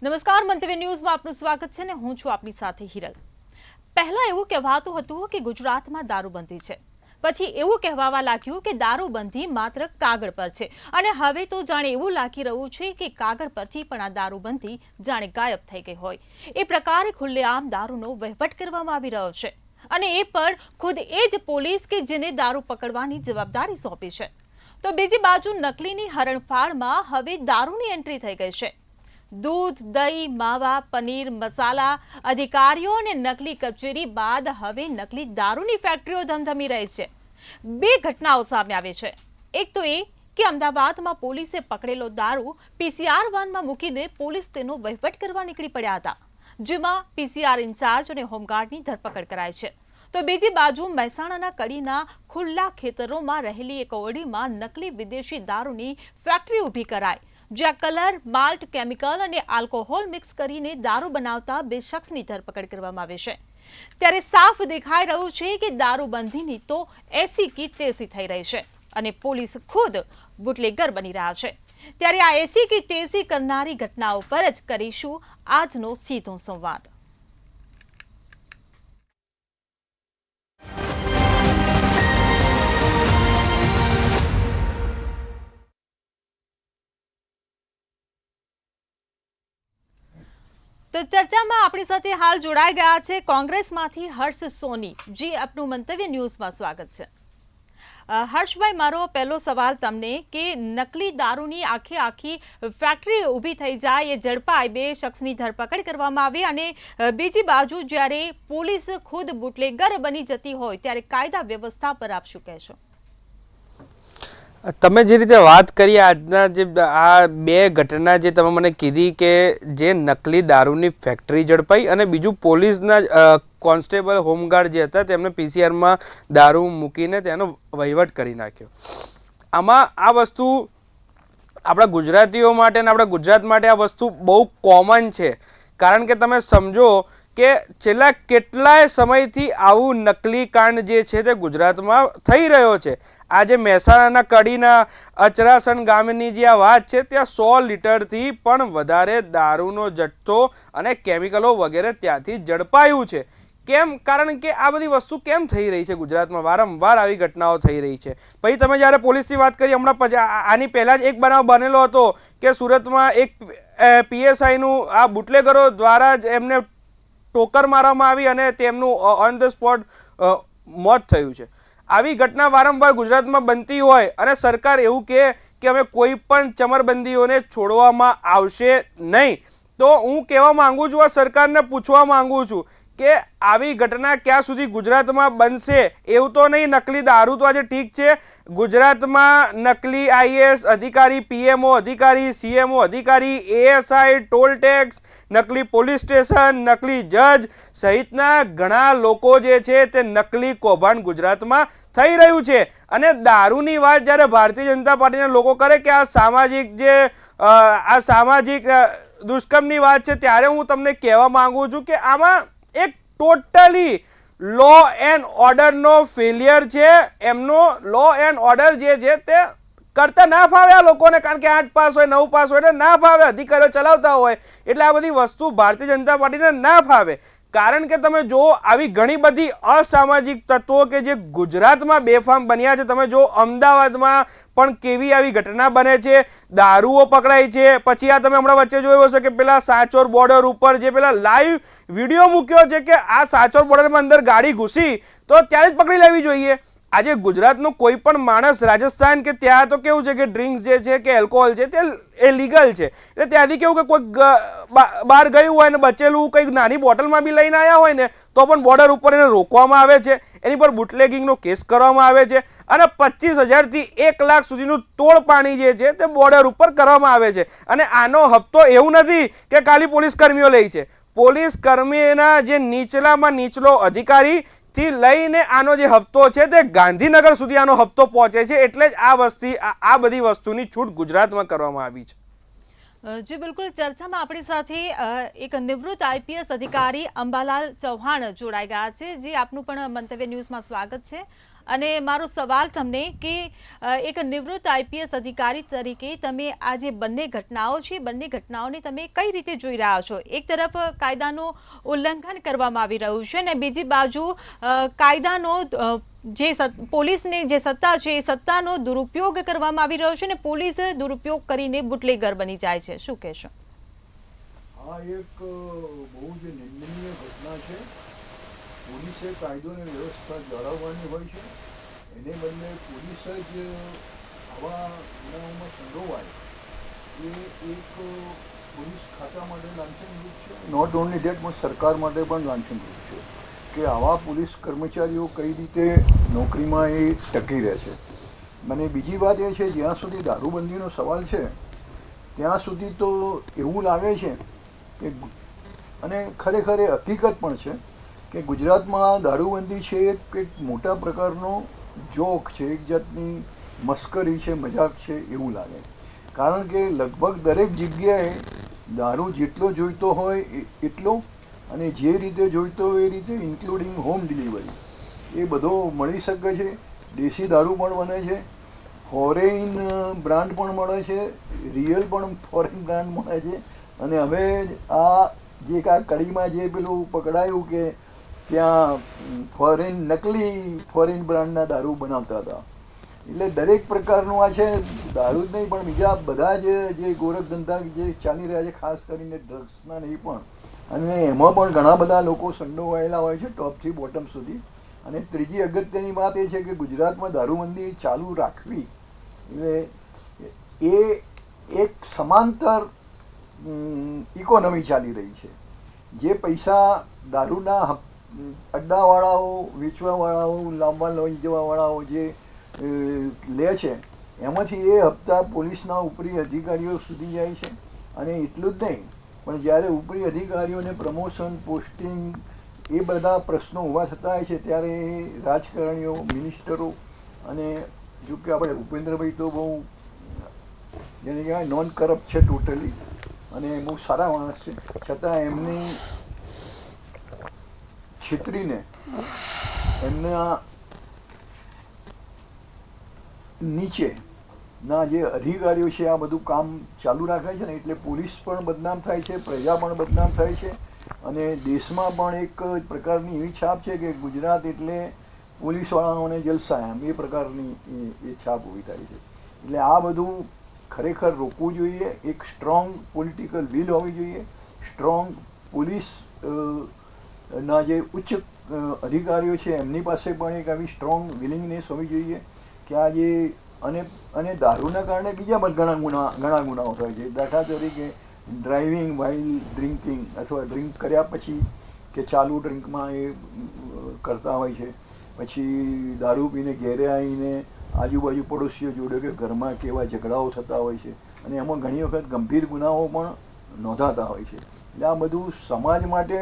નમસ્કાર, મંતવ્ય ન્યૂઝમાં આપનું સ્વાગત છે ને હું છું આપની સાથે હિરલ। પહેલા એવું કહેવાતું હતું કે ગુજરાતમાં દારૂબંધી છે, પછી એવું કહેવાવા લાગ્યું કે દારૂબંધી માત્ર કાગળ પર છે અને હવે તો જાણે એવું લાગી રહ્યું છે કે કાગળ પરથી પણ આ દારૂબંધી જાણે ગાયબ થઈ ગઈ હોય। એ પ્રકારે ખુલ્લેઆમ દારૂનો વહીવટ કરવામાં આવી રહ્યો છે અને એ પણ ખુદ એ જ પોલીસ કે જેને દારૂ પકડવાની જવાબદારી સોંપી છે। તો બીજી બાજુ નકલીની હરણફાળમાં હવે દારૂની એન્ટ્રી થઈ ગઈ છે। दूध, दही, मावा, पनीर, मसाला, अधिकारियों ने नकली कचेरी बाद હવે નકલી દારૂની ફેક્ટરીઓ ધમધમી રહી છે। બે ઘટનાઓ સામે આવી છે। એક તો એ કે અમદાવાદમાં પોલીસે પકડેલો દારૂ પીસીઆર વાનમાં મૂકીને પોલીસ તેનો વહીવટ કરવા નીકળી પડ્યા હતા, જેમાં પીસીઆર ઇન્ચાર્જ અને હોમગાર્ડની ધરપકડ કરાઈ છે। તો બીજી બાજુ મહેસાણાના કડીના ખુલ્લા ખેતરોમાં રહેલી એક ઓરડીમાં નકલી વિદેશી દારૂની ફેક્ટરી ઊભી કરાઈ, જ્યાં કલર, માલ્ટ, કેમિકલ અને આલ્કોહોલ મિક્સ કરીને દારૂ બનાવતા બે શખ્સની ધરપકડ કરવામાં આવી છે। ત્યારે સાફ દેખાઈ રહ્યું છે કે દારૂબંધીની તો એસી કી તેસી થઈ રહી છે અને પોલીસ ખુદ બુટલેગર બની રહ્યા છે। ત્યારે આ એસી કી તેસી કરનારી ઘટનાઓ પર જ કરીશું આજનો સીધો સંવાદ। તો ચર્ચામાં આપણી સાથે હાલ જોડાઈ ગયા છે કોંગ્રેસમાંથી હર્ષ સોની। જી, આપનું મંતવ્ય ન્યૂઝમાં સ્વાગત છે। હર્ષભાઈ, મારો પહેલો સવાલ તમને કે નકલી દારૂની આખી ફેક્ટરી ઊભી થઈ જાય, એ ઝડપાય, બે શખ્સની ધરપકડ કરવામાં આવી અને બીજી બાજુ જ્યારે પોલીસ ખુદ બુટલેગર બની જતી હોય ત્યારે કાયદા વ્યવસ્થા પર આપ શું કહેશો? તમે જે રીતે વાત કરી આજના જે આ બે ઘટના જે તમે મને કીધી કે જે નકલી દારૂની ફેક્ટરી ઝડપાઈ અને બીજું પોલીસના કોન્સ્ટેબલ હોમગાર્ડ જે હતા તેમને પીસીઆરમાં દારૂ મૂકીને તેનો વહીવટ કરી નાખ્યો। આમાં આ વસ્તુ આપણા ગુજરાતીઓ માટે અને આપણા ગુજરાત માટે આ વસ્તુ બહુ કોમન છે, કારણ કે તમે સમજો કે છેલ્લા કેટલાય સમયથી આવું નકલી કાંડ જે છે તે ગુજરાતમાં થઈ રહ્યો છે। આજે મહેસાણાના કડીના અચરાસણ ગામની જે આ વાત છે ત્યાં 100 લીટરથી પણ વધારે દારૂનો જથ્થો અને કેમિકલો વગેરે ત્યાંથી ઝડપાયું છે। કેમ? કારણ કે આ બધી વસ્તુ કેમ થઈ રહી છે ગુજરાતમાં? વારંવાર આવી ઘટનાઓ થઈ રહી છે। પછી તમે જ્યારે પોલીસની વાત કરી, હમણાં પછી આની પહેલાં જ એક બનાવ બનેલો હતો કે સુરતમાં એક પીએસઆઈનું આ બુટલેગરો દ્વારા જ એમને ટોકર મારવામાં આવી અને તેમનું ઓન ધ સ્પોટ મોત થયું છે। આવી ઘટના વારંવાર ગુજરાતમાં બનતી હોય અને સરકાર એવું કહે કે અમે કોઈ પણ ચમરબંધીઓને છોડવામાં આવશે નહીં, તો હું કહેવા માંગુ છું, આ સરકારને પૂછવા માંગુ છું કે આવી ઘટના ક્યાં સુધી ગુજરાતમાં બનશે? એવું તો નહીં, નકલી દારૂ તો આજે ઠીક છે, ગુજરાતમાં નકલી આઈએએસ અધિકારી, પીએમઓ અધિકારી, સીએમઓ અધિકારી, એએસઆઈ, ટોલ ટેક્સ, નકલી પોલીસ સ્ટેશન, નકલી જજ સહિતના ઘણા લોકો જે છે તે નકલી કૌભાંડ ગુજરાતમાં થઈ રહ્યું છે। અને દારૂની વાત જ્યારે ભારતીય જનતા પાર્ટીના લોકો કરે કે આ સામાજિક દુષ્કર્મની વાત છે, ત્યારે હું તમને કહેવા માંગુ છું કે આમાં એક ટોટલી લો એન્ડ ઓર્ડરનો ફેલિયર છે। એમનો લો એન્ડ ઓર્ડર જે છે તે કરતા ના ફાવે આ લોકોને, કારણ કે 8 પાસ હોય 9 પાસ હોય એટલે ના ફાવે, અધિકારીઓ ચલાવતા હોય એટલે આ બધી વસ્તુ ભારતીય જનતા પાર્ટીને ના ફાવે। કારણ કે તમે જો આવી ઘણી બધી અસામાજિક તત્વો કે જે ગુજરાતમાં બેફામ બન્યા છે, તમે જો અમદાવાદમાં પણ કેવી આવી ઘટના બને છે, દારૂઓ પકડાય છે। પછી આ તમે હમણાં વચ્ચે જોયું હશે કે પેલા સાચોર બોર્ડર ઉપર જે પેલા લાઈવ વિડીયો મૂક્યો છે કે આ સાચોર બોર્ડરમાં અંદર ગાડી ઘૂસી તો ત્યારે જ પકડી લેવી જોઈએ। આજે ગુજરાતનો કોઈ પણ માણસ રાજસ્થાન કે ત્યાં તો કેવું છે કે ડ્રિંક્સ જે છે કે એલ્કોહોલ છે તે એ લીગલ છે, એટલે ત્યાંથી કેવું કે કોઈ બહાર ગયું હોય ને બચેલું કંઈક નાની બોટલમાં બી લઈને આવ્યા હોય ને તો પણ બોર્ડર ઉપર એને રોકવામાં આવે છે, એની પર બુટલેગિંગનો કેસ કરવામાં આવે છે અને 25,000 થી 1 લાખ સુધીનું તોડ પાણી જે છે તે બોર્ડર ઉપર કરવામાં આવે છે। અને આનો હપ્તો એવું નથી કે ખાલી પોલીસ કર્મીઓ લે છે, પોલીસ કર્મીના જે નીચલામાં નીચલો અધિકારી થી લઈને આનો જે હપ્તો છે તે ગાંધીનગર સુધી આનો હપ્તો પહોંચે છે, એટલે જ આ બધી વસ્તુની છૂટ ગુજરાતમાં કરવામાં આવી છે। જી બિલકુલ, ચર્ચામાં આપણી સાથે એક નિવૃત્ત આઈપીએસ અધિકારી અંબાલાલ ચૌહાણ જોડાઈ ગયા છે। જી, આપનું પણ મંતવ્ય ન્યૂઝમાં સ્વાગત છે। અને મારો સવાલ તમને કે એક નિવૃત્ત આઈપીએસ અધિકારી તરીકે તમે આ જે બંને ઘટનાઓ છે બંને ઘટનાઓને તમે કઈ રીતે જોઈ રહ્યા છો? એક તરફ કાયદાનું ઉલ્લંઘન કરવામાં આવી રહ્યું છે અને બીજી બાજુ કાયદાનો જે પોલીસની જે સત્તા છે એ સત્તાનો દુરુપયોગ કરવામાં આવી રહ્યો છે અને પોલીસ દુરુપયોગ કરીને બુટલેગર બની જાય છે. શું કહેશો? આ એક બહુ જ નિંદનીય ઘટના છે. પોલીસે કાયદો અને વ્યવસ્થા જાળવવાની હોય છે, એને બદલે પોલીસ જ આવા ગુનાઓમાં સંડોવાય એ એક પોલીસ ખાતા માટે લાંછનરૂપ છે. નોટ ઓનલી ધેટ પણ સરકાર માટે પણ લાંછનરૂપ છે કે આવા પોલીસ કર્મચારીઓ કઈ રીતે નોકરીમાં એ ટકી રહે છે. મને બીજી વાત એ છે, જ્યાં સુધી દારૂબંધીનો સવાલ છે ત્યાં સુધી તો એવું લાગે છે કે, અને ખરેખર એ હકીકત પણ છે કે ગુજરાતમાં દારૂબંધી છે એક મોટા પ્રકારનો જોક છે, એક જાતની મસ્કરી છે, મજાક છે એવું લાગે. કારણ કે લગભગ દરેક જગ્યાએ દારૂ જેટલો જોઈતો હોય એટલો, અને જે રીતે જોઈતો હોય એ રીતે, ઇન્ક્લુડિંગ હોમ ડિલિવરી, એ બધો મળી શકે છે. દેશી દારૂ પણ બને છે, ફોરેન બ્રાન્ડ પણ મળે છે, રિયલ પણ ફોરેન બ્રાન્ડ મળે છે. અને હવે આ જે કડીમાં જે પેલું પકડાયું કે ત્યાં નકલી ફોરેન બ્રાન્ડના દારૂ બનાવતા હતા. એટલે દરેક પ્રકારનું આ છે, દારૂ જ નહીં પણ બીજા બધા જે ગોરખ ધંધા જે ચાલી રહ્યા છે, ખાસ કરીને ડ્રગ્સના નહીં પણ, અને એમાં પણ ઘણા બધા લોકો સંડોવાયેલા હોય છે ટોપથી બોટમ સુધી. અને ત્રીજી અગત્યની વાત એ છે કે ગુજરાતમાં દારૂબંધી ચાલુ રાખવી એટલે એ એક સમાંતર ઇકોનોમી ચાલી રહી છે. જે પૈસા દારૂના અડ્ડાવાળાઓ, વેચવાવાળાઓ, લાંબા લઈ જવાવાળાઓ જે લે છે એમાંથી એ હપ્તા પોલીસના ઉપરી અધિકારીઓ સુધી જાય છે. અને એટલું જ નહીં પણ જ્યારે ઉપરી અધિકારીઓને પ્રમોશન, પોસ્ટિંગ એ બધા પ્રશ્નો ઊભા થતા હોય છે ત્યારે રાજકારણીઓ, મિનિસ્ટરો, અને જો કે આપણે ભૂપેન્દ્રભાઈ તો બહુ જેને કહેવાય નોન કરપ્ટ છે ટોટલી, અને બહુ સારા માણસ છે, છતાં એમની છેતરીને એમના નીચેના જે અધિકારીઓ છે આ બધું કામ ચાલુ રાખે છે ને, એટલે પોલીસ પણ બદનામ થાય છે, પ્રજા પણ બદનામ થાય છે. અને દેશમાં પણ એક પ્રકારની એવી છાપ છે કે ગુજરાત એટલે પોલીસવાળાઓને જલસા, એમ એ પ્રકારની એ છાપ ઊભી થાય છે. એટલે આ બધું ખરેખર રોકવું જોઈએ. એક સ્ટ્રોંગ પોલિટિકલ વિલ હોવી જોઈએ. સ્ટ્રોંગ પોલીસ ના જે ઉચ્ચ અધિકારીઓ છે એમની પાસે પણ એક આવી સ્ટ્રોંગ વિલિંગનેસ હોવી જોઈએ કે આ જે અને દારૂના કારણે બીજા પણ ઘણા ગુનાઓ થાય છે. દાખલા તરીકે ડ્રાઇવિંગ વાઇલ ડ્રિંકિંગ, અથવા ડ્રિંક કર્યા પછી કે ચાલુ ડ્રિંકમાં એ કરતા હોય છે. પછી દારૂ પીને ઘેરે આવીને આજુબાજુ પડોશીઓ જોડે કે ઘરમાં કેવા ઝઘડાઓ થતા હોય છે, અને એમાં ઘણી વખત ગંભીર ગુનાઓ પણ નોંધાતા હોય છે. એટલે આ બધું સમાજ માટે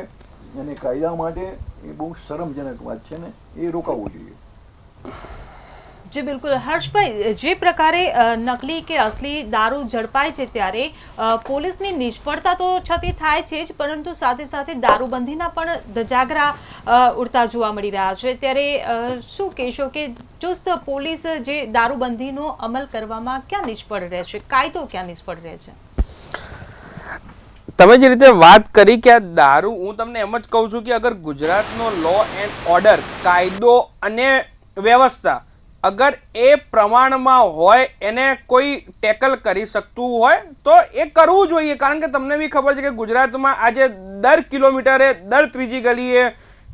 અને કાયદા માટે એ બહુ શરમજનક વાત છે ને એ રોકાવવું જોઈએ. જી બિલકુલ હર્ષભાઈ, જે પ્રકારે નકલી કે અસલી દારૂ ઝડપાય છે ત્યારે પોલીસની નિષ્ફળતા તો છતી થાય છે જ, પરંતુ સાથે સાથે દારૂબંધીના પણ ધજાગરા ઉડતા જોવા મળી રહ્યા છે. ત્યારે શું કહેશો કે ચુસ્ત પોલીસ જે દારૂબંધીનો અમલ કરવામાં ક્યાં નિષ્ફળ રહે છે, કાયદો ક્યાં નિષ્ફળ રહે છે? તમે જે રીતે વાત કરી કે આ દારૂ, હું તમને એમ જ કહું છું કે અગર ગુજરાતનો લો એન્ડ ઓર્ડર, કાયદો અને વ્યવસ્થા અગર એ પ્રમાણમાં હોય, એને કોઈ ટેકલ કરી શકતું હોય તો એ કરવું જોઈએ. કારણ કે તમને બી ખબર છે કે ગુજરાતમાં આજે દર કિલોમીટરે, દર ત્રીજી ગલીએ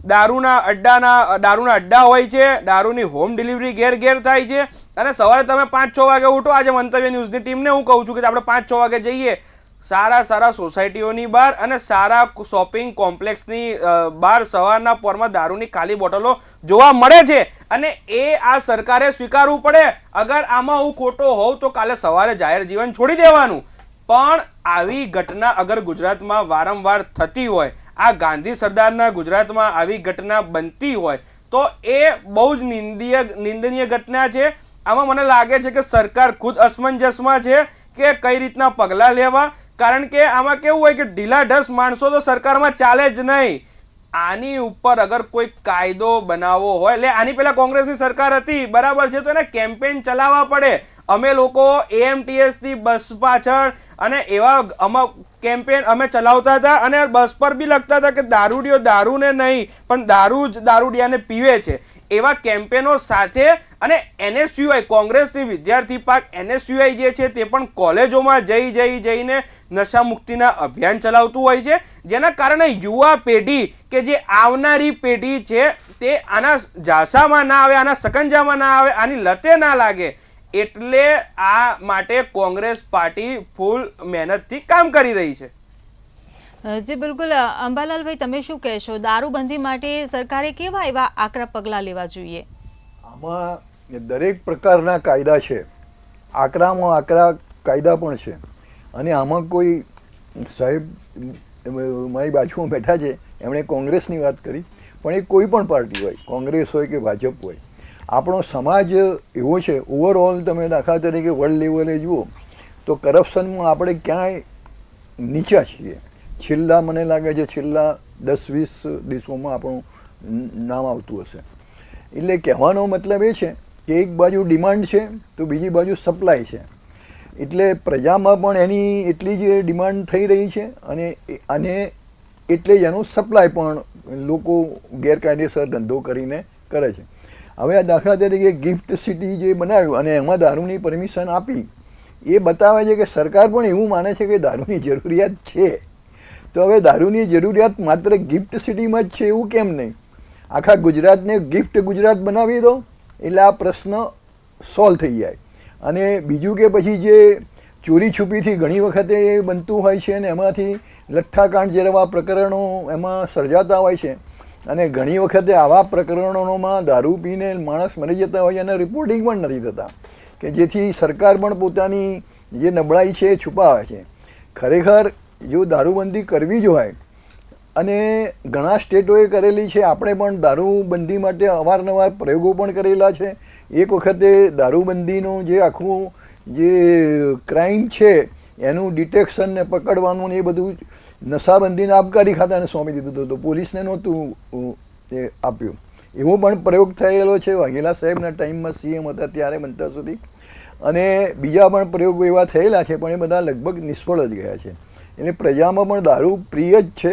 દારૂના અડ્ડા હોય છે, દારૂની હોમ ડિલિવરી ઘેર ઘેર થાય છે. અને સવારે તમે 5-6 વાગે ઉઠો, આજે મંતવ્ય ન્યૂઝની ટીમને હું કહું છું કે આપણે 5-6 વાગે જઈએ સારા સોસાયટીઓની બહાર અને સારા શોપિંગ કોમ્પ્લેક્સની બહાર સવારના પોરમાં દારૂની ખાલી બોટલો જોવા મળે છે. અને એ આ સરકારે સ્વીકારવું પડે. અગર આમાં હું ખોટો હોઉં તો કાલે સવારે જાહેર જીવન છોડી દેવાનું. પણ આવી ઘટના અગર ગુજરાતમાં વારંવાર થતી હોય, આ ગાંધી સરદારના ગુજરાતમાં આવી ઘટના બનતી હોય તો એ બહુ જ નિંદનીય ઘટના છે. આમાં મને લાગે છે કે સરકાર ખુદ અસમંજસમાં છે કે કઈ રીતના પગલાં લેવા. કારણ કે આમાં કેવું હોય કે ઢીલા ઢસ માણસો તો સરકારમાં ચાલે જ નહીં. આની ઉપર અગર કોઈ કાયદો બનાવવો હોય, એટલે આની પહેલા કોંગ્રેસની સરકાર હતી, બરાબર છે, તો એને કેમ્પેન ચલાવવા પડે. અમે લોકો AMTS ની બસ પાછળ અને એવા કેમ્પેન અમે ચલાવતા હતા અને બસ પર બી લખતા હતા કે દારૂડિયો દારૂને નહીં પણ દારૂ જ દારૂડિયાને પીવે છે, એવા કેમ્પેનો સાથે. અને NSUI કોંગ્રેસની વિદ્યાર્થી પાક NSUI જે છે તે પણ કોલેજોમાં જઈને નશા મુક્તિના અભિયાન ચલાવતું હોય છે, જેના કારણે યુવા પેઢી કે જે આવનારી પેઢી છે તે આના ઝાંસામાં ના આવે, આના સકંજામાં ના આવે, આની લતે ના લાગે. એટલે આ માટે કોંગ્રેસ પાર્ટી ફૂલ મહેનતથી કામ કરી રહી છે. જી બિલકુલ. અંબાલાલભાઈ, તમે શું કહેશો? દારૂબંધી માટે સરકારે કેવા એવા આકરા પગલાં લેવા જોઈએ? આમાં દરેક પ્રકારના કાયદા છે, આકરામાં આકરા કાયદા પણ છે. અને આમાં કોઈ સાહેબ મારી બાજુમાં બેઠા છે, એમણે કોંગ્રેસની વાત કરી, પણ એ કોઈ પણ પાર્ટી હોય, કોંગ્રેસ હોય કે ભાજપ હોય, આપણો સમાજ એવો છે. ઓવરઓલ તમે દાખલા તરીકે વર્લ્ડ લેવલે જુઓ તો કરપ્શનમાં આપણે ક્યાંય નીચા છીએ. છેલ્લા મને લાગે છે છેલ્લા 10-20 દેશોમાં આપણું નામ આવતું હશે. એટલે કહેવાનો મતલબ એ છે કે એક બાજુ ડિમાન્ડ છે તો બીજી બાજુ સપ્લાય છે. એટલે પ્રજામાં પણ એની એટલી જ ડિમાન્ડ થઈ રહી છે અને એટલે જ એનું સપ્લાય પણ લોકો ગેરકાયદેસર ધંધો કરીને કરે છે. હવે આ દાખલા તરીકે ગિફ્ટ સિટી જે બનાવ્યું અને એમાં દારૂની પરમિશન આપી, એ બતાવે છે કે સરકાર પણ એવું માને છે કે દારૂની જરૂરિયાત છે. તો હવે દારૂની જરૂરિયાત માત્ર ગિફ્ટ સિટીમાં જ છે એવું કેમ નહીં? આખા ગુજરાતને ગિફ્ટ ગુજરાત બનાવી દો એટલે આ પ્રશ્ન સોલ્વ થઈ જાય. અને બીજું કે પછી જે ચોરી છુપીથી ઘણી વખતે બનતું હોય છે અને એમાંથી લઠ્ઠાકાંડ જેવા પ્રકરણો એમાં સર્જાતા હોય છે. અને ઘણી વખતે આવા પ્રકરણોમાં દારૂ પીને માણસ મરી જતા હોય અને રિપોર્ટિંગ પણ નથી થતા, કે જેથી સરકાર પણ પોતાની જે નબળાઈ છે એ છુપાવે છે. ખરેખર જો દારૂબંધી કરવી જ હોય, અને ઘણા સ્ટેટોએ કરેલી છે, આપણે પણ દારૂબંધી માટે અવારનવાર પ્રયોગો પણ કરેલા છે. એક વખતે દારૂબંધીનું જે આખું જે ક્રાઇમ છે એનું ડિટેક્શન ને પકડવાનું ને એ બધું નશાબંધીના આબકારી ખાતાને સોંપી દીધું હતું, તો પોલીસને નહોતું એ આપ્યું. એવો પણ પ્રયોગ થયેલો છે વાઘેલા સાહેબના ટાઈમમાં CM હતા ત્યારે બનતા સુધી. અને બીજા પણ પ્રયોગો એવા થયેલા છે, પણ એ બધા લગભગ નિષ્ફળ જ ગયા છે. એટલે પ્રજામાં પણ દારૂ પ્રિય જ છે.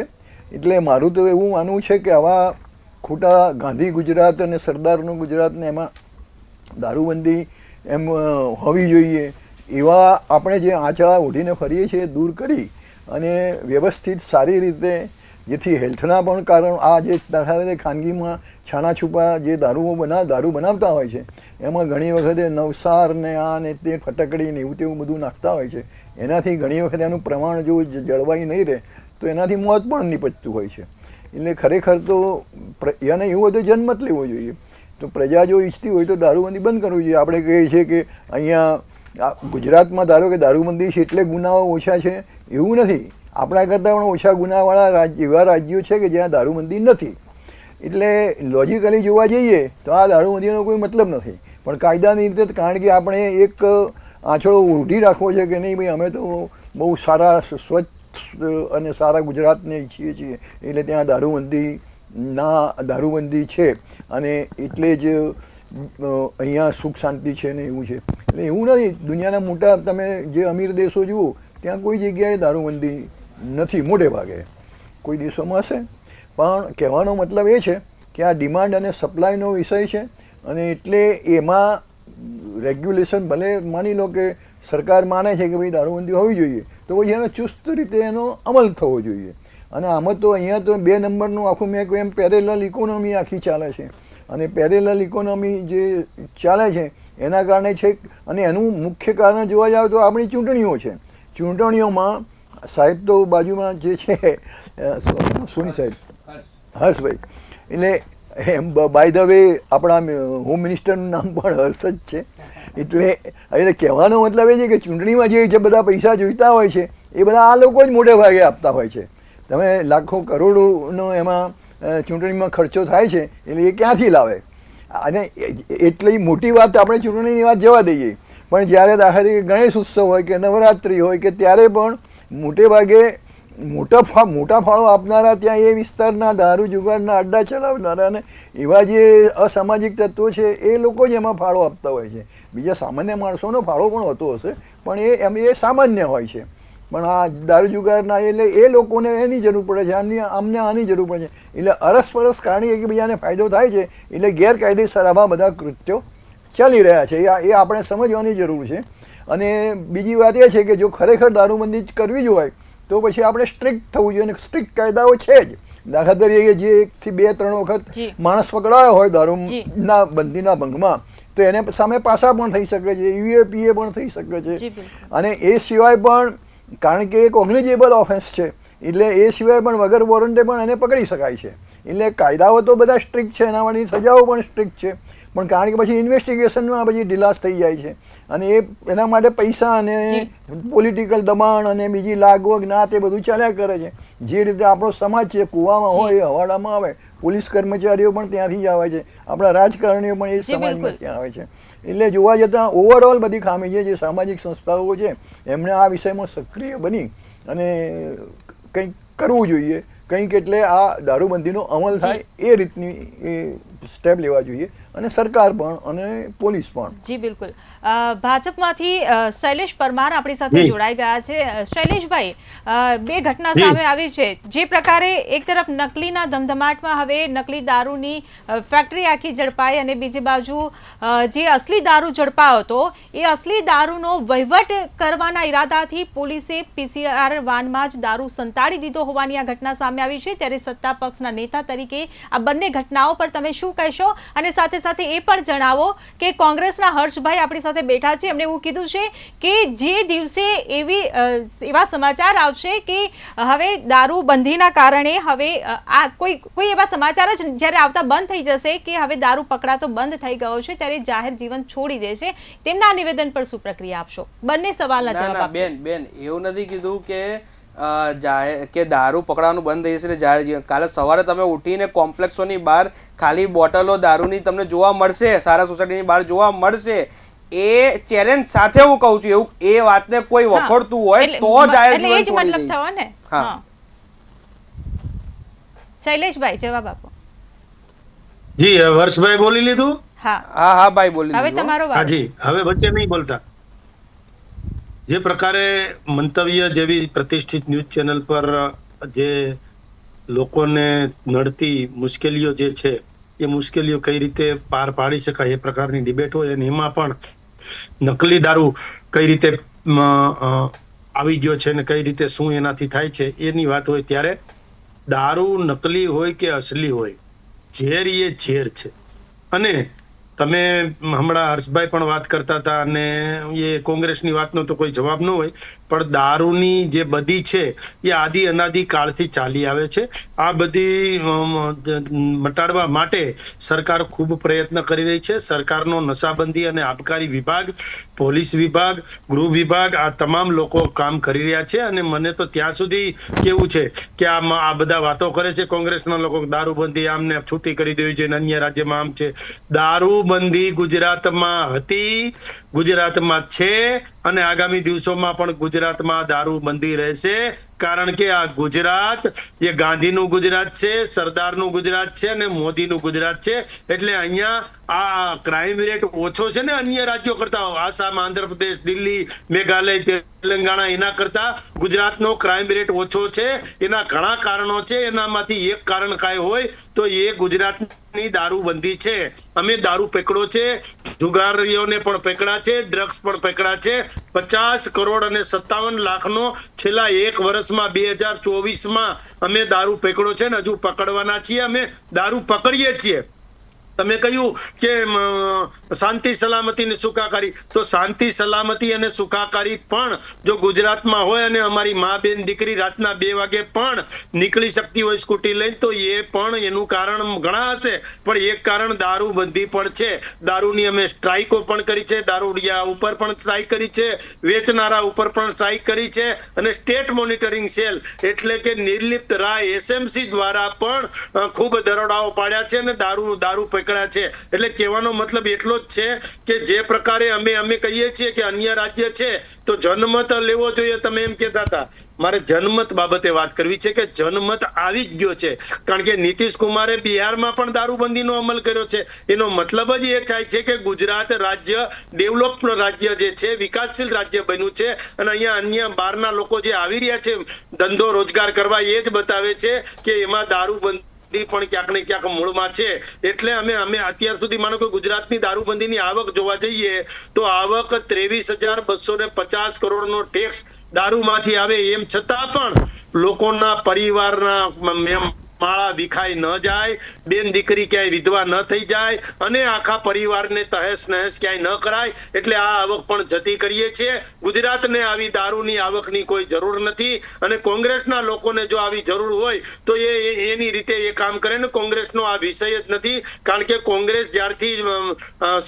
એટલે મારું તો એવું માનવું છે કે આવા ખોટા ગાંધી ગુજરાત અને સરદારનું ગુજરાતને એમાં દારૂબંધી એમ હોવી જોઈએ, એવા આપણે જે આંચા ઓઢીને ફરીએ છીએ દૂર કરી અને વ્યવસ્થિત સારી રીતે, જેથી હેલ્થના પણ કારણ આ જે દાખલા ખાનગીમાં છાના છુપા જે દારૂ બનાવતા હોય છે એમાં ઘણી વખતે નવસાર ને આ ને તે ફટકડી ને એવું તેવું બધું નાખતા હોય છે. એનાથી ઘણી વખતે એનું પ્રમાણ જો જળવાઈ નહીં રહે તો એનાથી મોત પણ નીપજતું હોય છે. એટલે ખરેખર તો એને એવું તો જન્મત લેવો જોઈએ. તો પ્રજા જો ઈચ્છતી હોય તો દારૂબંધી બંધ કરવી જોઈએ. આપણે કહીએ છીએ કે અહીંયા ગુજરાતમાં ધારો કે દારૂબંધી છે એટલે ગુનાઓ ઓછા છે, એવું નથી. આપણા કરતાં પણ ઓછા ગુનાવાળા એવા રાજ્યો છે કે જ્યાં દારૂબંધી નથી. એટલે લોજિકલી જોવા જઈએ તો આ દારૂબંધીનો કોઈ મતલબ નથી, પણ કાયદાની રીતે, કારણ કે આપણે એક આંચળો ઉઢી રાખવો છે કે નહીં ભાઈ અમે તો બહુ સારા સ્વચ્છ અને સારા ગુજરાતને ઈચ્છીએ છીએ, એટલે ત્યાં દારૂબંધી છે અને એટલે જ અહીંયા સુખ શાંતિ છે ને એવું છે. એટલે એવું નથી. દુનિયાના મોટા તમે જે અમીર દેશો જુઓ ત્યાં કોઈ જગ્યાએ દારૂબંધી નથી, મોટે ભાગે કોઈ દેશોમાં હશે. પણ કહેવાનો મતલબ એ છે કે આ ડિમાન્ડ અને સપ્લાયનો વિષય છે, અને એટલે એમાં રેગ્યુલેશન ભલે માની લો કે સરકાર માને છે કે ભાઈ દારૂબંધી હોવી જોઈએ, તો પછી એનો ચુસ્ત રીતે એનો અમલ થવો જોઈએ. અને આમાં તો અહીંયા તો 2 નંબરનું આખું મેં કહ્યું એમ પેરેલલ ઇકોનોમી આખી ચાલે છે. અને પેરેલલ ઇકોનોમી જે ચાલે છે એના કારણે છે. અને એનું મુખ્ય કારણ જોવા જાવ તો આપણી ચૂંટણીઓ છે. ચૂંટણીઓમાં સાહેબ તો બાજુમાં જે છે સોની સાહેબ, હર્ષભાઈ, એટલે એમ બાય ધ વે આપણા હોમ મિનિસ્ટરનું નામ પણ હર્ષ જ છે. એટલે કહેવાનો મતલબ એ છે કે ચૂંટણીમાં જે બધા પૈસા જોઈતા હોય છે એ બધા આ લોકો જ મોટે ભાગે આપતા હોય છે. તમે લાખો કરોડોનો એમાં ચૂંટણીમાં ખર્ચો થાય છે, એટલે એ ક્યાંથી લાવે? અને એટલી મોટી વાત આપણે ચૂંટણીની વાત જવા દઈએ, પણ જ્યારે દાખલા તરીકે ગણેશ ઉત્સવ હોય કે નવરાત્રિ હોય કે ત્યારે પણ મોટે ભાગે મોટા ફાળો આપનારા ત્યાં એ વિસ્તારના દારૂ જુગારના અડ્ડા ચલાવનારા અને એવા જે અસામાજિક તત્વો છે એ લોકો જ એમાં ફાળો આપતા હોય છે. બીજા સામાન્ય માણસોનો ફાળો પણ હોતો હશે, પણ એ સામાન્ય હોય છે. પણ આ દારૂ જુગારના એટલે એ લોકોને એની જરૂર પડે છે, અમને આની જરૂર પડે છે. એટલે અરસપરસ કારણે એકબીજાને ફાયદો થાય છે, એટલે ગેરકાયદેસર આવા બધા કૃત્યો ચાલી રહ્યા છે. એ આપણે સમજવાની જરૂર છે. અને બીજી વાત એ છે કે જો ખરેખર દારૂબંધી કરવી જ હોય તો પછી આપણે સ્ટ્રિક્ટ થવું જોઈએ, અને સ્ટ્રિક્ટ કાયદાઓ છે જ. દાખલા તરીકે જે 1 થી 2 3 વખત માણસ પકડાયો હોય દારૂના બંધીના ભંગમાં, તો એને સામે પાસા પણ થઈ શકે છે, યુએપીએ પણ થઈ શકે છે. અને એ સિવાય પણ કારણ કે એ કોગ્નિઝેબલ ઓફેન્સ છે, એટલે એ સિવાય પણ વગર વોરંટે પણ એને પકડી શકાય છે. એટલે કાયદાઓ તો બધા સ્ટ્રિક્ટ છે, એના માટેની સજાઓ પણ સ્ટ્રિક્ટ છે, પણ કારણ કે પછી ઇન્વેસ્ટિગેશનમાં પછી ઢીલાસ થઈ જાય છે. અને એના માટે પૈસા અને પોલિટિકલ દબાણ અને બીજી લાગવગ નાત એ બધું ચાલ્યા કરે છે. જે રીતે આપણો સમાજ છે, કૂવામાં હોય એ હવાડામાં આવે, પોલીસ કર્મચારીઓ પણ ત્યાંથી જ આવે છે, આપણા રાજકારણીઓ પણ એ સમાજમાં ત્યાં આવે છે. એટલે જોવા જતાં ઓવરઓલ બધી ખામી છે. જે સામાજિક સંસ્થાઓ છે એમણે આ વિષયમાં સક્રિય બની અને કંઈક કરવું જોઈએ. કંઈક એટલે આ દારૂબંધીનો અમલ થાય એ રીતની સ્ટેપ લેવા જોઈએ, અને સરકાર પણ અને પોલીસ પણ. જી બિલકુલ. ભાજપમાંથી શૈલેષ પરમાર આપણી સાથે જોડાઈ ગયા છે. શૈલેષભાઈ, 2 ઘટના સામે આવી છે. જે પ્રકારે એક તરફ નકલીના ધમધમાટમાં હવે નકલી દારૂની ફેક્ટરી આખી ઝડપાઈ, અને બીજી બાજુ જે અસલી દારૂ ઝડપાયો હતો એ અસલી દારૂનો વહીવટ કરવાના ઈરાદાથી પોલીસે પીસીઆર વાનમાં જ દારૂ સંતાડી દીધો હોવાની આ ઘટના સામે આવી છે. ત્યારે સત્તા પક્ષના નેતા તરીકે આ બંને ઘટનાઓ પર તમે શું કહેશો? અને સાથે સાથે એ પણ જણાવો કે કોંગ્રેસના હર્ષભાઈ આપણી સાથે બેઠા છે, એમણે એવું કીધું છે કે જે દિવસે એવા સમાચાર આવશે કે હવે દારૂબંધીના કારણે હવે આ કોઈ એવા સમાચાર જ જ્યારે આવતા બંધ થઈ જશે કે હવે દારૂ પકડાતો બંધ થઈ ગયો છે, ત્યારે જાહેર જીવન છોડી દેશે, તેમના નિવેદન પર શું પ્રક્રિયા આપશો? બંને સવાલના જવાબ આપો. બેન એવું નથી કીધું કે દારૂ પકડવાનું બંધ થઈ જશે જાહેર જીવન. કાલે સવારે તમે ઉઠીને કોમ્પ્લેક્સોની બહાર ખાલી બોટલો દારૂની તમને જોવા મળશે, સારા સોસાયટીની બહાર જોવા મળશે. એ ચેલેન્જ સાથે હું કહું છું, એવું એ વાતને કોઈ વખોડતું હોય તો જાહેર જીવન છોડી દઈશ. હા, શૈલેષભાઈ જવાબ આપો. જી, વર્ષભાઈ બોલી લીધું? હા ભાઈ બોલી લીધું. હવે તમારો હા જી, હવે વચ્ચે નહીં બોલતા. જે પ્રકારે મંતવ્ય જેવી પ્રતિષ્ઠિત ન્યૂઝ ચેનલ પર જે લોકોને નડતી મુશ્કેલીઓ જે છે એ મુશ્કેલીઓ કઈ રીતે પાર પાડી શકાય એ પ્રકારની ડિબેટ હોય, અને એમાં પણ નકલી દારૂ કઈ રીતે આવી ગયો છે ને કઈ રીતે શું એનાથી થાય છે એની વાત હોય, ત્યારે દારૂ નકલી હોય કે અસલી હોય, ઝેર એ ઝેર છે. અને તમે હમણાં હર્ષભાઈ પણ વાત કરતા હતા, અને એ કોંગ્રેસની વાતનો તો કોઈ જવાબ ન હોય, પણ દારૂની જે બધી છે એ આદિ અનાદિ કાળથી ચાલી આવે છે. આ બધી મટાડવા માટે સરકાર ખૂબ પ્રયત્ન કરી રહી છે. સરકારનો નશાબંધી અને આબકારી વિભાગ, પોલીસ વિભાગ, ગૃહ વિભાગ, આ તમામ લોકો કામ કરી રહ્યા છે. અને મને તો ત્યાં સુધી કેવું છે કે આ બધા વાતો કરે છે કોંગ્રેસના લોકો, દારૂબંધી આમને છૂટી કરી દેવી જોઈએ, અન્ય રાજ્યમાં આમ છે. દારૂબંધી ગુજરાતમાં હતી, ગુજરાતમાં છે, અને આગામી દિવસોમાં પણ ગુજરાતમાં દારૂબંધી રહેશે. કારણ કે આ ગુજરાત એ ગાંધીનું ગુજરાત છે, સરદારનું ગુજરાત છે, અને મોદીનું ગુજરાત છે. એટલે અહીંયા આ ક્રાઇમ રેટ ઓછો છે ને અન્ય રાજ્યો કરતા. આસામ, આંધ્રપ્રદેશ, દિલ્હી, મેઘાલય, તેલંગાણા એના કરતા ગુજરાતનો ક્રાઇમ રેટ ઓછો છે. એના ઘણા કારણો છે. એનામાંથી એક કારણ કાંઈ હોય તો એ ગુજરાતની દારૂબંધી છે. અમે દારૂ પકડો છે, જુગારીઓને પણ પકડા છે, ડ્રગ્સ પણ પકડા છે. 50 કરોડ અને 57 લાખનો છેલ્લા 1 વર્ષમાં 2024માં અમે દારૂ પકડો છે ને હજુ પકડવાના છીએ. અમે દારૂ પકડીએ છીએ. તમે કહ્યું કે શાંતિ સલામતી ને સુખાકારી, તો શાંતિ સલામતી અને સુખાકારી પણ જો ગુજરાતમાં હોય અને અમારી મા બેન દીકરી રાતના 2 વાગે પણ નીકળી શકતી હોય સ્કૂટી લઈને, તો એ પણ એનું કારણ ઘણા હશે, પણ એક કારણ દારૂબંધી પણ છે. દારૂની અમે સ્ટ્રાઇકો પણ કરી છે, દારૂડિયા ઉપર પણ સ્ટ્રાઇક કરી છે, વેચનારા ઉપર પણ સ્ટ્રાઇક કરી છે, અને સ્ટેટ મોનિટરિંગ સેલ એટલે કે નિર્લિપ્ત રાય SMC દ્વારા પણ ખૂબ દરોડાઓ પાડ્યા છે, અને દારૂ નીકળ્યા છે. એટલે કહેવાનો મતલબ એટલો જ છે કે જે પ્રકારે અમે કહીએ છીએ કે અન્ય રાજ્ય છે તો જનમત લેવો જોઈએ, તમે એમ કહેતા હતા, મારે જનમત બાબતે વાત કરવી છે કે જનમત આવી જ ગયો છે. કારણ કે નીતિશ કુમારે બિહારમાં પણ દારૂબંધીનો અમલ કર્યો છે. એનો મતલબ જ એ થાય છે કે ગુજરાત રાજ્ય ડેવલપ રાજ્ય જે છે, વિકાસશીલ રાજ્ય બન્યું છે. અને અહીંયા અન્ય બહારના લોકો જે આવી રહ્યા છે ધંધો રોજગાર કરવા, એ જ બતાવે છે કે એમાં દારૂબંધી પણ ક્યાંક ને ક્યાંક મૂળમાં છે. એટલે અમે અત્યાર સુધી માનો કે ગુજરાતની દારૂબંધીની આવક જોવા જઈએ તો આવક 23,250 કરોડનો ટેક્સ દારૂમાંથી આવે, એમ છતાં પણ લોકોના પરિવારના માળા વિખાઈ ન જાય, બેન દીકરી ક્યાંય વિધવા ન થઈ જાય અને આખા પરિવારને તહેસ નહેસ ક્યાંય ન કરાય. એટલે આ આવક પણ જતી કરીએ છીએ. ગુજરાતને આવી દારૂની આવકની કોઈ જરૂર નથી. અને કોંગ્રેસના લોકોને જો આવી જરૂર હોય તો એની રીતે એ કામ કરે ને. કોંગ્રેસનો આ વિષય જ નથી. કારણ કે કોંગ્રેસ જ્યારથી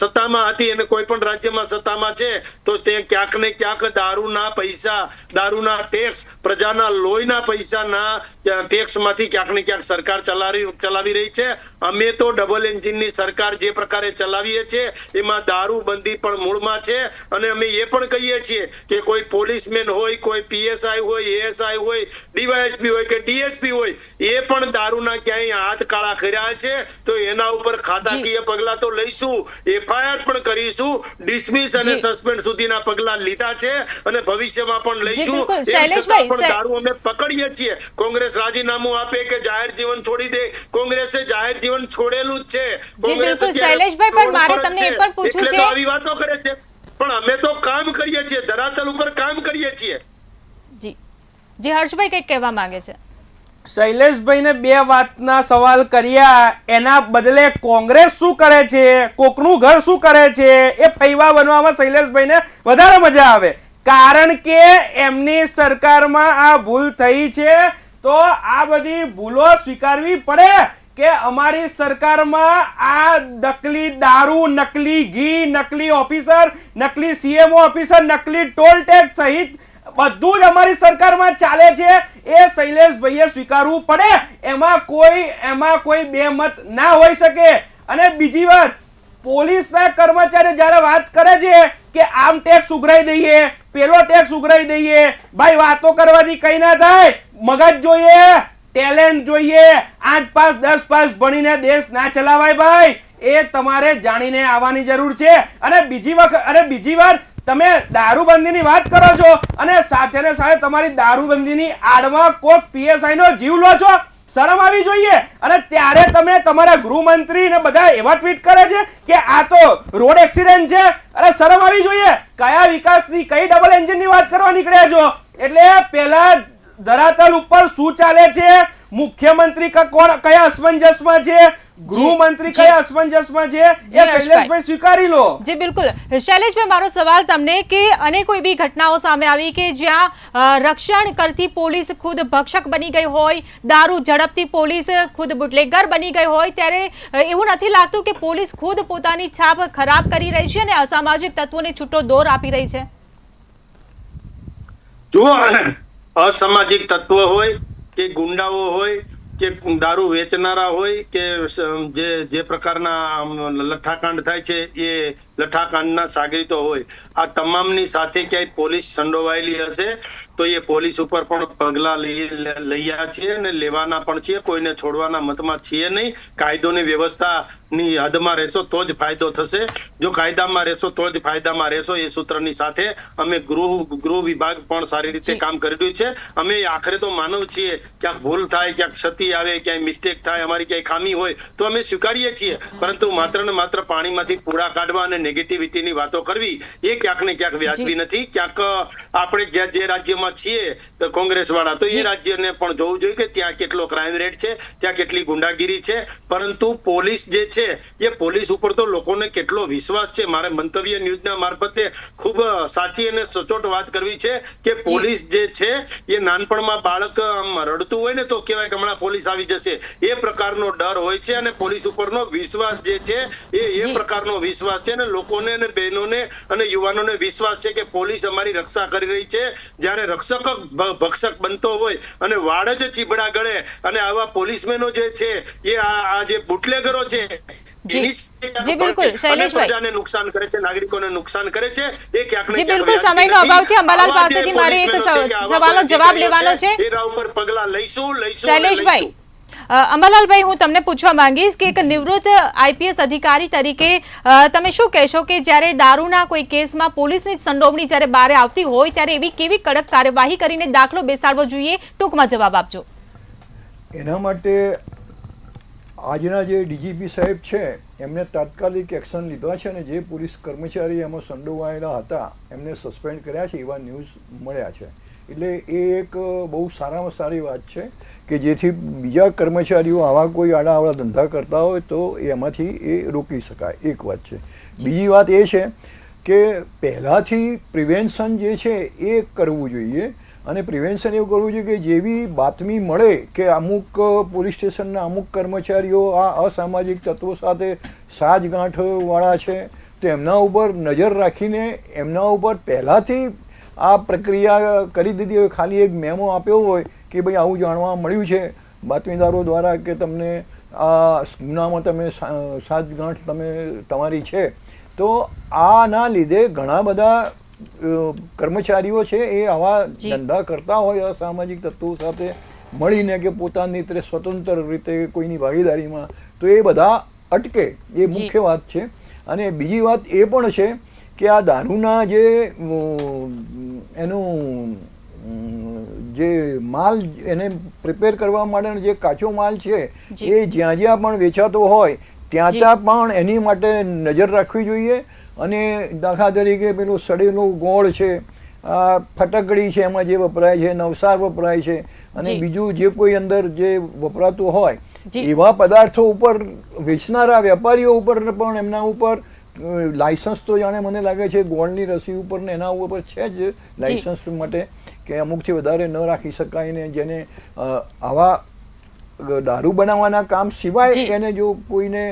સત્તામાં હતી અને કોઈ પણ રાજ્યમાં સત્તામાં છે તો તે ક્યાંક ને ક્યાંક દારૂના પૈસા, દારૂના ટેક્સ, પ્રજાના લોહીના પૈસાના ટેક્સમાંથી ક્યાંક ને ક્યાંક સરકાર ચલાવી રહી છે. અમે તો ડબલ એન્જિનની સરકાર જે પ્રકારે ચલાવીએ છીએ એમાં દારૂબંધી પણ મૂળમાં છે. અને અમે એ પણ કહીએ છીએ કે કોઈ પોલીસમેન હોય, કોઈ પીએસઆઈ હોય, એએસઆઈ હોય, ડીવાયએસપી હોય કે ડીએસપી હોય, એ પણ દારૂના ક્યાંય હાથ કાળા કર્યા છે તો એના ઉપર ખાતાકીય પગલા તો લઈશું, એફઆઈઆર પણ કરીશું, ડિસમિસ અને સસ્પેન્ડ સુધીના પગલા લીધા છે અને ભવિષ્યમાં પણ લઈશું. એમ છતાં પણ દારૂ અમે પકડીએ છીએ. કોંગ્રેસ રાજીનામું આપે કે જાહેર જીવન છોડી દે, કોંગ્રેસે જાહેર જીવન છોડેલું જ છે. કોંગ્રેસ શૈલેષભાઈ, પણ મારે તમને એ પણ પૂછવું છે, આવી વાતો કરે છે પણ અમે તો કામ કરીએ છીએ, ધરાતલ ઉપર કામ કરીએ છીએ. જી જી હર્ષભાઈ કંઈક કહેવા માંગે છે. શૈલેષભાઈને બે વાતના સવાલ કર્યા, એના બદલે કોંગ્રેસ શું કરે છે, કોકનું ઘર શું કરે છે, એ પૈવા બનવામાં શૈલેષભાઈને વધારે મજા આવે. કારણ કે એમની સરકારમાં આ ભૂલ થઈ છે તો આ બધી ભૂલો સ્વીકારવી પડે કે અમારી સરકારમાં આ નકલી દારૂ, નકલી ઘી, નકલી ઓફિસર, નકલી સીએમઓ ઓફિસર, નકલી ટોલ ટેક્સ સહિત બધું જ અમારી સરકારમાં ચાલે છે. એ શૈલેષભાઈએ સ્વીકારવું પડે. એમાં કોઈ બેમત ના હોઈ શકે. અને બીજી વાત, પોલીસના કર્મચારી જ્યારે વાત કરે છે કે આમ ટેક્સ ઉઘરાઈ દઈએ, પેલો ટેક્સ ઉઘરાઈ દઈએ, ભાઈ વાતો કરવાથી કઈ ના થાય. મગજ જોઈએ, ટેલેન્ટ જોઈએ. 8 પાસ 10 પાસ ભણીને દેશ ના ચલાવાય ભાઈ. એ તમારે જાણીને આવવાની જરૂર છે. અને બીજી વાર તમે દારૂબંધીની વાત કરો છો અને સાથે ને સાથે તમારી દારૂબંધીની આડમાં કોક પીએસઆઈ નો જીવ લો છો. શરમ આવી જોઈએ. અને ત્યારે તમે તમારા ગૃહમંત્રી ને બધા એવા ટ્વીટ કરે છે કે આ તો રોડ એક્સિડન્ટ છે. અરે શરમ આવી જોઈએ. કયા વિકાસની, કઈ ડબલ એન્જિનની વાત કરવા નીકળ્યા છો? એટલે પહેલા ધરાતલ ઉપર શું ચાલે છે, મુખ્યમંત્રી કયા અસમંજસમાં છે, ગૃહમંત્રી કયા અસમંજસમાં છે, એ શૈલેષભાઈ સ્વીકારી લો. જી બિલકુલ. શૈલેષભાઈ, મારો સવાલ તમને કે અનેકો એવી ઘટનાઓ સામે આવી કે જ્યાં રક્ષણ કરતી પોલીસ ખુદ ભક્ષક બની ગઈ હોય, દારૂ ઝડપતી પોલીસ ખુદ બુટલેગર બની ગઈ હોય, ત્યારે એવું નથી લાગતું કે પોલીસ ખુદ પોતાની છાપ ખરાબ કરી રહી છે અને અસામાજિક તત્વોને છૂટો દોર આપી રહી છે? જો અસામાજિક તત્વ હોય કે ગુંડાઓ હોય કે દારૂ વેચનારા હોય કે જે પ્રકારના લઠ્ઠાકાંડ થાય છે એ લઠ્ઠાકાંડના સાગરીતો હોય, આ તમામની સાથે ક્યાંય પોલીસ સંડોવાયેલી હશે તો એ પોલીસ ઉપર પણ પગલા લઈયા છીએ અને લેવાના પણ છીએ. કોઈને છોડવાના મતમાં છીએ નહીં. કાયદોની વ્યવસ્થાની હદમાં રહેશો તો જ ફાયદો થશે. જો કાયદામાં રહેશો તો જ ફાયદામાં રહેશો. એ સૂત્રની સાથે અમે ગૃહ વિભાગ પણ સારી રીતે કામ કરી રહ્યું છે. અમે આખરે તો માનવ છીએ. ક્યાંક ભૂલ થાય, ક્યાંક ક્ષતિ આવે, ક્યાંય મિસ્ટેક થાય, અમારી ક્યાંય ખામી હોય તો અમે સ્વીકારીએ છીએ. પરંતુ માત્ર ને માત્ર પાણીમાંથી પૂડા કાઢવા અને નેગેટિવિટીની વાતો કરવી એ ક્યાંક ને ક્યાંક વ્યાજબી નથી. ક્યાંક આપણે જે રાજ્યમાં છીએ કોંગ્રેસ વાળા તો એ રાજ્યને પણ જોવું જોઈએ કે ત્યાં કેટલો ક્રાઇમ રેટ છે, ત્યાં કેટલી ગુંડાગીરી છે. પરંતુ પોલીસ જે છે એ પોલીસ ઉપર તો લોકોને કેટલો વિશ્વાસ છે. મારે મંતવ્ય ન્યૂઝના મારફતે ખૂબ સાચી અને સચોટ વાત કરવી છે કે પોલીસ જે છે એ નાનપણમાં બાળક રડતું હોય ને તો કહેવાય કે હમણાં પોલીસ આવી જશે, એ પ્રકારનો ડર હોય છે. અને પોલીસ ઉપરનો વિશ્વાસ જે છે એ પ્રકારનો વિશ્વાસ છે. અને લોકોને અને બહેનોને અને યુવાનોને વિશ્વાસ છે કે પોલીસ અમારી રક્ષા કરી રહી છે. જ્યારે રક્ષક ભક્ષક બનતો હોય અને વાડ જ ચીબડા ગળે અને આવા પોલીસમેનો જે છે એ આ જે બુટલેગરો છે જી. એની સાથે જી, બિલકુલ, અને શૈલેષભાઈ. પ્રજાને નુકસાન કરે છે, નાગરિકોને નુકસાન કરે છે, એ ક્યાંક ને જી, ક્યાંક બિલકુલ, વ્યાજબી સમયનો નથી. અભાવ છે. અંબાલાલ આવા જે પાસેથી મારે એક પોલીસમેનો છે કે આવા સવાલનો કોઈ જવાબ અધિકારીઓ લેવાનો છે. એના ઉપર પગલા લઈશું અને શૈલેષભાઈ, લઈશું. અંબાલાલભાઈ, હું તમને પૂછવા માંગીશ કે એક નિવૃત્ત આઈપીએસ અધિકારી તરીકે તમે શું કહેશો કે જ્યારે દારૂના કોઈ કેસમાં પોલીસની જ સંડોવણી જ્યારે બહાર આવતી હોય ત્યારે એવી કેવી કડક કાર્યવાહી કરીને દાખલો બેસાડવો જોઈએ? ટૂંકમાં જવાબ આપજો. એના માટે આજના જે ડીજીપી સાહેબ છે એમને તાત્કાલિક એક્શન લીધા છે અને જે પોલીસ કર્મચારી એમાં સંડોવાયેલા હતા એમને સસ્પેન્ડ કર્યા છે એવા ન્યૂઝ મળ્યા છે. એટલે એ એક બહુ સારામાં સારી વાત છે કે જેથી બીજા કર્મચારીઓ આવા કોઈ આડા ધંધા કરતા હોય તો એમાંથી એ રોકી શકાય. એક વાત છે. બીજી વાત એ છે કે પહેલાંથી પ્રિવેન્શન જે છે એ કરવું જોઈએ અને પ્રિવેન્શન એવું કરવું જોઈએ કે જેવી બાતમી મળે કે અમુક પોલીસ સ્ટેશનના અમુક કર્મચારીઓ આ અસામાજિક તત્વો સાથે સાજગાંઠવાળા છે તો એમના ઉપર નજર રાખીને એમના ઉપર પહેલાંથી આ પ્રક્રિયા કરી દીધી હોય. ખાલી એક મેમો આપ્યો હોય કે ભાઈ આવું જાણવા મળ્યું છે બાતમીદારો દ્વારા કે તમને આ ગુનામાં તમે સાજગાંઠ તમારી છે, તો આના લીધે ઘણા બધા કર્મચારીઓ છે એ આવા ધંધા કરતા હોય અસામાજિક તત્વો સાથે મળીને કે પોતાની રીતે સ્વતંત્ર રીતે કોઈની ભાગીદારીમાં, તો એ બધા અટકે. એ મુખ્ય વાત છે. અને બીજી વાત એ પણ છે કે આ દારૂના જે એનું જે માલ એને પ્રિપેર કરવા માટેનો જે કાચો માલ છે એ જ્યાં જ્યાં પણ વેચાતો હોય ત્યાં ત્યાં પણ એની માટે નજર રાખવી જોઈએ. અને દાખલા તરીકે પેલું સડેલો ગોળ છે, ફટકડી છે, એમાં જે વપરાય છે, નવસાર વપરાય છે અને બીજું જે કોઈ અંદર જે વપરાતું હોય એવા પદાર્થો ઉપર વેચનારા વેપારીઓ ઉપર પણ એમના ઉપર લાયસન્સ તો જાણે મને લાગે છે ગોળની રસી ઉપર ને એના ઉપર છે જ લાયસન્સ માટે કે અમુકથી વધારે ન રાખી શકાય ને જેને આવા દારૂ બનાવવાના કામ સિવાય એને જો કોઈને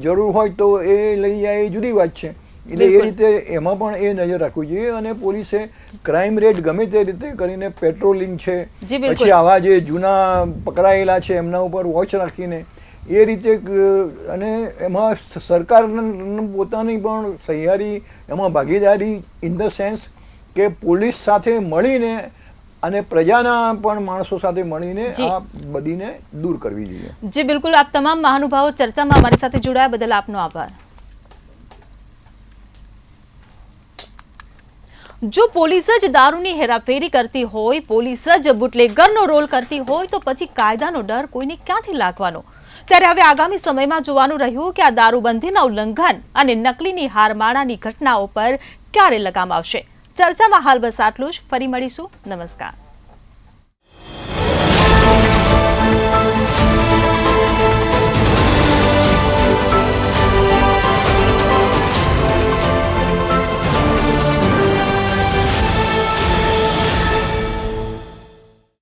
જરૂર હોય તો એ લઈ જાય એ જુદી વાત છે. એટલે એ રીતે એમાં પણ એ નજર રાખવી જોઈએ અને પોલીસે ક્રાઇમ રેટ ગમે તે રીતે કરીને પેટ્રોલિંગ છે, પછી આવા જે જૂના પકડાયેલા છે એમના ઉપર વોચ રાખીને એ રીતે અને એમાં સરકાર પોતાની પણ સહિયારી એમાં ભાગીદારી ઇન ધ સેન્સ કે પોલીસ સાથે મળીને અને પ્રજાના પણ માણસો સાથે મળીને આ બધીને દૂર કરવી જોઈએ. જી બિલકુલ. આપ તમામ મહાનુભાવો ચર્ચામાં અમારી સાથે જોડાયા બદલ આપનો આભાર. જો પોલીસ જ દારૂની હેરાફેરી કરતી હોય, પોલીસ જ બુટલેગરનો રોલ કરતી હોય તો પછી કાયદાનો ડર કોઈને ક્યાંથી લાગવાનો? ત્યારે હવે આગામી સમયમાં જોવાનું રહ્યું કે આ દારૂબંધીના ઉલ્લંઘન અને નકલીની હારમાળાની ઘટનાઓ પર ક્યારે લગામ આવશે. ચર્ચામાં હાલ બસ આટલું જ. ફરી મળીશું. નમસ્કાર.